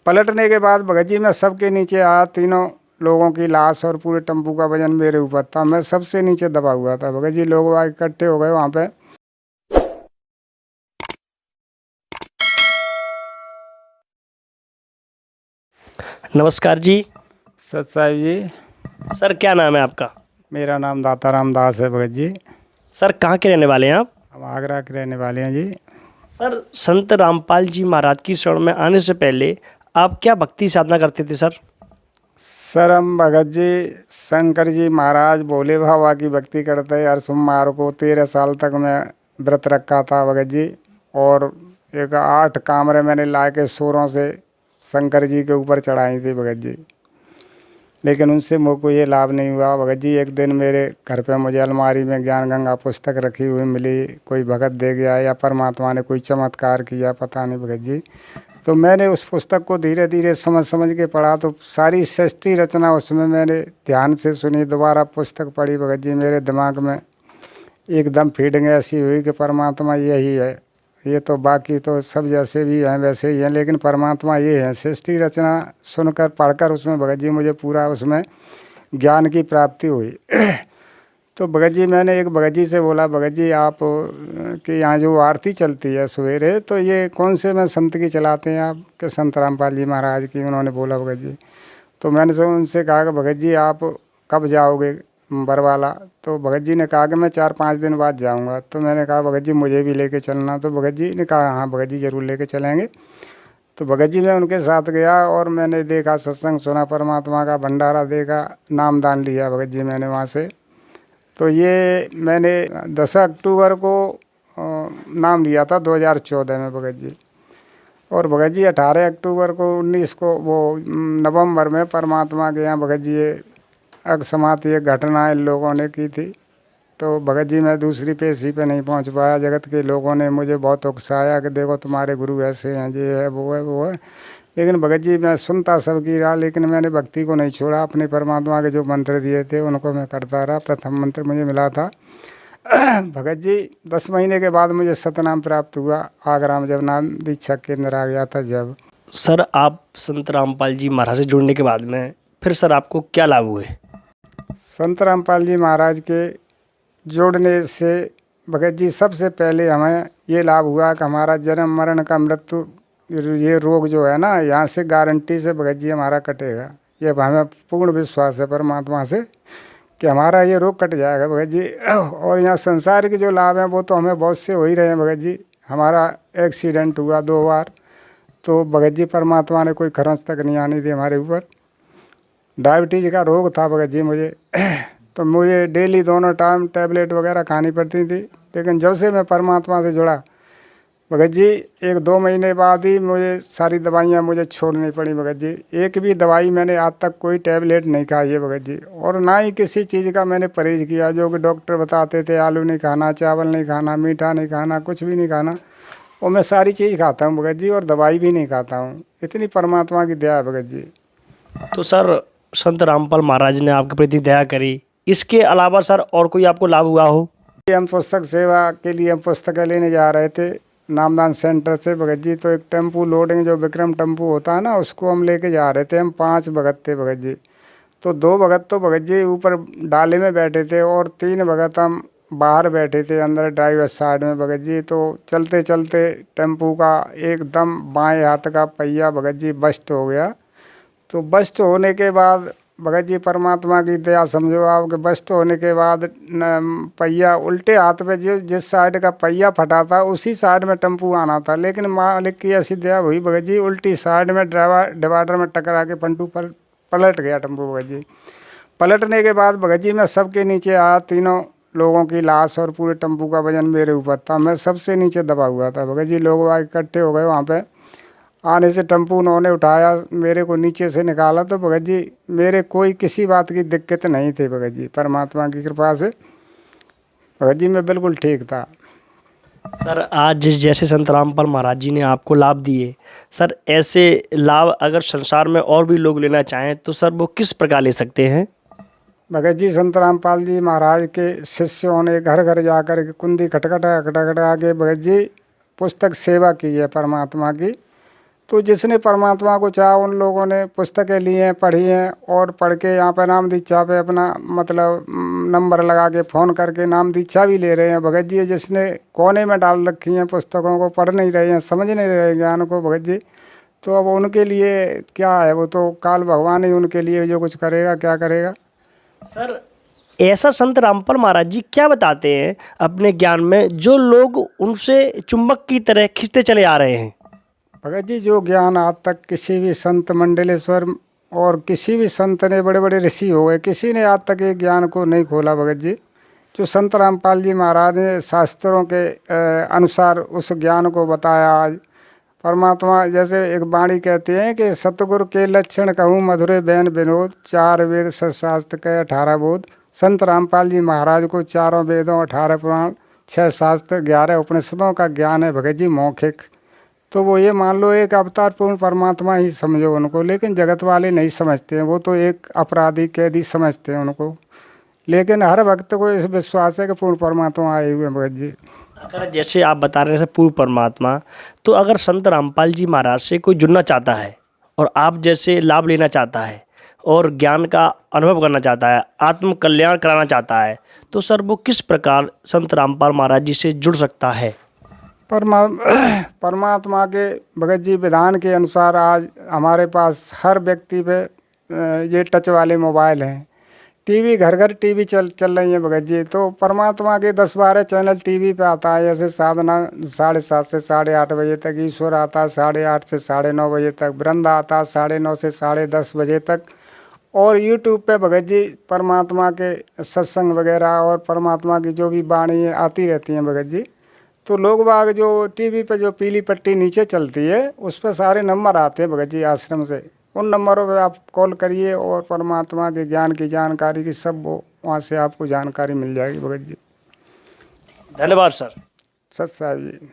पलटने के बाद भगत जी मैं सबके नीचे आया, तीनों लोगों की लाश और पूरे टेम्पू का वजन मेरे ऊपर था। मैं सबसे नीचे दबा हुआ था भगत जी। लोग वहाँ इकट्ठे हो गए वहाँ पे। नमस्कार जी। सत साहिब जी। सर क्या नाम है आपका? मेरा नाम दाता राम दास है भगत जी। सर कहाँ के रहने वाले हैं आप? हम आगरा के रहने वाले हैं जी। सर संत रामपाल जी महाराज की शरण में आने से पहले आप क्या भक्ति साधना करते थे सर? सर हम भगत जी शंकर जी महाराज भोले बाबा की भक्ति करते। हर सोमवार को 13 साल तक मैं व्रत रखा था भगत जी। और एक 8 कामरे मैंने ला के सोरों से शंकर जी के ऊपर चढ़ाई थी भगत जी। लेकिन उनसे मुझको ये लाभ नहीं हुआ भगत जी। एक दिन मेरे घर पे मुझे अलमारी में ज्ञान गंगा पुस्तक रखी हुई मिली। कोई भगत दे गया या परमात्मा ने कोई चमत्कार किया, पता नहीं भगत जी। तो मैंने उस पुस्तक को धीरे धीरे समझ समझ के पढ़ा। तो सारी सृष्टि रचना उसमें मैंने ध्यान से सुनी। दोबारा पुस्तक पढ़ी भगत जी। मेरे दिमाग में एकदम फीडिंग ऐसी हुई कि परमात्मा यही है। ये तो बाकी तो सब जैसे भी हैं वैसे ही हैं, लेकिन परमात्मा ये है। सृष्टि रचना सुनकर पढ़कर उसमें भगत जी मुझे पूरा उसमें ज्ञान की प्राप्ति हुई। तो भगत जी मैंने एक भगत जी से बोला, भगत जी आप कि यहाँ जो आरती चलती है सवेरे, तो ये कौन से में संत की चलाते हैं आप? कि संत रामपाल जी महाराज की। उन्होंने बोला भगत जी। तो मैंने उनसे कहा कि भगत जी आप कब जाओगे बरवाला? तो भगत जी ने कहा कि मैं 4-5 दिन बाद जाऊंगा। तो मैंने कहा भगत जी मुझे भी लेके चलना। तो भगत जी ने कहा हाँ भगत जी ज़रूर लेके चलेंगे। तो भगत जी मैं उनके साथ गया और मैंने देखा, सत्संग सुना, परमात्मा का भंडारा देखा, नामदान लिया भगत जी मैंने वहाँ से। तो ये मैंने 10 अक्टूबर को नाम लिया था 2014 में भगत जी। और भगत जी 18 अक्टूबर को 19 को वो नवंबर में परमात्मा के यहाँ भगत जी ये अकस्मात ये घटना इन लोगों ने की थी। तो भगत जी मैं दूसरी पेशी पे नहीं पहुंच पाया। जगत के लोगों ने मुझे बहुत उकसाया कि देखो तुम्हारे गुरु ऐसे हैं, ये है वो है वो है। लेकिन भगत जी मैं सुनता सबकी रहा, लेकिन मैंने भक्ति को नहीं छोड़ा। अपने परमात्मा के जो मंत्र दिए थे उनको मैं करता रहा। प्रथम मंत्र मुझे मिला था भगत जी 10 महीने के बाद मुझे सतनाम प्राप्त हुआ। आगरा में जब नाम दीक्षा केंद्र आ गया था जब। सर आप संत रामपाल जी महाराज से जुड़ने के बाद में फिर सर आपको क्या लाभ हुए? संत रामपाल जी महाराज के जोड़ने से भगत जी सबसे पहले हमें ये लाभ हुआ कि हमारा जन्म मरण का मृत्यु ये रोग जो है ना, यहाँ से गारंटी से भगत जी हमारा कटेगा। ये हमें पूर्ण विश्वास है परमात्मा से कि हमारा ये रोग कट जाएगा भगत जी। और यहाँ संसार के जो लाभ हैं वो तो हमें बहुत से हो ही रहे हैं भगत जी। हमारा एक्सीडेंट हुआ 2 बार, तो भगत जी परमात्मा ने कोई खरोंच तक नहीं आनी थी हमारे ऊपर। डायबिटीज़ का रोग था भगत जी मुझे तो मुझे डेली दोनों टाइम टैबलेट वगैरह खानी पड़ती थी। लेकिन जब से मैं परमात्मा से जुड़ा भगत जी 1-2 महीने बाद ही मुझे सारी दवाइयाँ मुझे छोड़नी पड़ी भगत जी। एक भी दवाई मैंने आज तक कोई टैबलेट नहीं खाई है भगत जी। और ना ही किसी चीज़ का मैंने परहेज किया जो कि डॉक्टर बताते थे, आलू नहीं खाना, चावल नहीं खाना, मीठा नहीं खाना, कुछ भी नहीं खाना। और मैं सारी चीज़ खाता हूँ भगत जी और दवाई भी नहीं खाता हूँ। इतनी परमात्मा की दया है भगत जी। तो सर संत रामपाल महाराज ने आपके प्रति दया करी, इसके अलावा सर और कोई आपको लाभ हुआ हो? हम पुस्तक सेवा के लिए हम पुस्तकें लेने जा रहे थे नामदान सेंटर से भगत जी। तो एक टेम्पू लोडिंग जो विक्रम टेम्पू होता है ना, उसको हम लेके जा रहे थे। हम 5 भगत थे भगत जी। तो 2 भगत तो भगत जी ऊपर डाले में बैठे थे और 3 भगत हम बाहर बैठे थे अंदर ड्राइवर साइड में भगत जी। तो चलते चलते टेम्पू का एकदम बाएं हाथ का पहिया भगत जी बस्ट हो गया। तो बस्ट होने के बाद भगत जी परमात्मा की दया समझो आप कि बस्ट होने के बाद पहिया उल्टे हाथ पे जिस साइड का पहिया फटा था उसी साइड में टेम्पू आना था। लेकिन मालिक की ऐसी दया हुई भगत जी, उल्टी साइड में डिवाइडर में टकरा के पंटू पर पलट गया टेम्पू भगत जी। पलटने के बाद भगत जी मैं सबके नीचे आया, तीनों लोगों की लाश और पूरे टेम्पू का वजन मेरे ऊपर था। मैं सबसे नीचे दबा हुआ था भगत जी। लोग इकट्ठे हो गए वहाँ पे। आने से टेम्पू उन्होंने उठाया, मेरे को नीचे से निकाला। तो भगत जी मेरे कोई किसी बात की दिक्कत नहीं थी भगत जी। परमात्मा की कृपा से भगत जी मैं बिल्कुल ठीक था। सर आज जैसे संत रामपाल महाराज जी ने आपको लाभ दिए, सर ऐसे लाभ अगर संसार में और भी लोग लेना चाहें तो सर वो किस प्रकार ले सकते हैं? भगत जी संत रामपाल जी महाराज के शिष्यों ने घर घर जाकर के कुंदी खटखटा खटखटा के भगत जी पुस्तक सेवा की है परमात्मा की। तो जिसने परमात्मा को चाहा उन लोगों ने पुस्तकें ली हैं, पढ़ी हैं और पढ़ के यहाँ पे नाम दीक्षा पे अपना मतलब नंबर लगा के फ़ोन करके नाम दीक्षा भी ले रहे हैं भगत जी। जिसने कोने में डाल रखी हैं पुस्तकों को, पढ़ नहीं रहे हैं, समझ नहीं रहे ज्ञान को भगत जी, तो अब उनके लिए क्या है, वो तो काल भगवान ही उनके लिए जो कुछ करेगा, क्या करेगा। सर ऐसा संत रामपाल महाराज जी क्या बताते हैं अपने ज्ञान में जो लोग उनसे चुंबक की तरह खींचते चले आ रहे हैं? भगत जी जो ज्ञान आज तक किसी भी संत मंडलेश्वर और किसी भी संत ने, बड़े बड़े ऋषि हो गए, किसी ने आज तक एक ज्ञान को नहीं खोला भगत जी। जो संत रामपाल जी महाराज ने शास्त्रों के अनुसार उस ज्ञान को बताया। आज परमात्मा जैसे एक वाणी कहते हैं कि सतगुरु के लक्षण कहूँ मधुरे बैन विनोद, 4 वेद शास्त्र के 18 बोध। संत रामपाल जी महाराज को 4 वेदों, 18 पुराण, 6 शास्त्र, 11 उपनिषदों का ज्ञान है भगत जी मौखिक। तो वो ये मान लो एक अवतार पूर्ण परमात्मा ही समझो उनको, लेकिन जगत वाले नहीं समझते हैं। वो तो एक अपराधी कैदी समझते हैं उनको, लेकिन हर भक्त को इस विश्वास है कि पूर्ण परमात्मा आए हुए हैं भगत जी। अगर जैसे आप बता रहे हैं पूर्ण परमात्मा, तो अगर संत रामपाल जी महाराज से कोई जुड़ना चाहता है और आप जैसे लाभ लेना चाहता है और ज्ञान का अनुभव करना चाहता है, आत्म कल्याण कराना चाहता है, तो सर वो किस प्रकार संत रामपाल महाराज जी से जुड़ सकता है? परमात्मा के भगत जी विधान के अनुसार आज हमारे पास हर व्यक्ति पे ये टच वाले मोबाइल हैं, टीवी घर घर टीवी चल रही है भगत जी। तो परमात्मा के 10-12 चैनल टीवी पे आता है। जैसे साधना 7:30 से 8:30 बजे तक, ईश्वर आता है 8:30 से 9:30 बजे तक, वृंदा आता है 9:30 से 10:30 बजे तक। और यूट्यूब पे भगत जी परमात्मा के सत्संग वगैरह और परमात्मा की जो भी वाणी आती रहती हैं भगत जी। तो लोग बाग जो टीवी पे जो पीली पट्टी नीचे चलती है उस पर सारे नंबर आते हैं भगत जी आश्रम से। उन नंबरों पे आप कॉल करिए और परमात्मा के ज्ञान की जानकारी की सब वो वहाँ से आपको जानकारी मिल जाएगी भगत जी। धन्यवाद सर। सत साहब जी।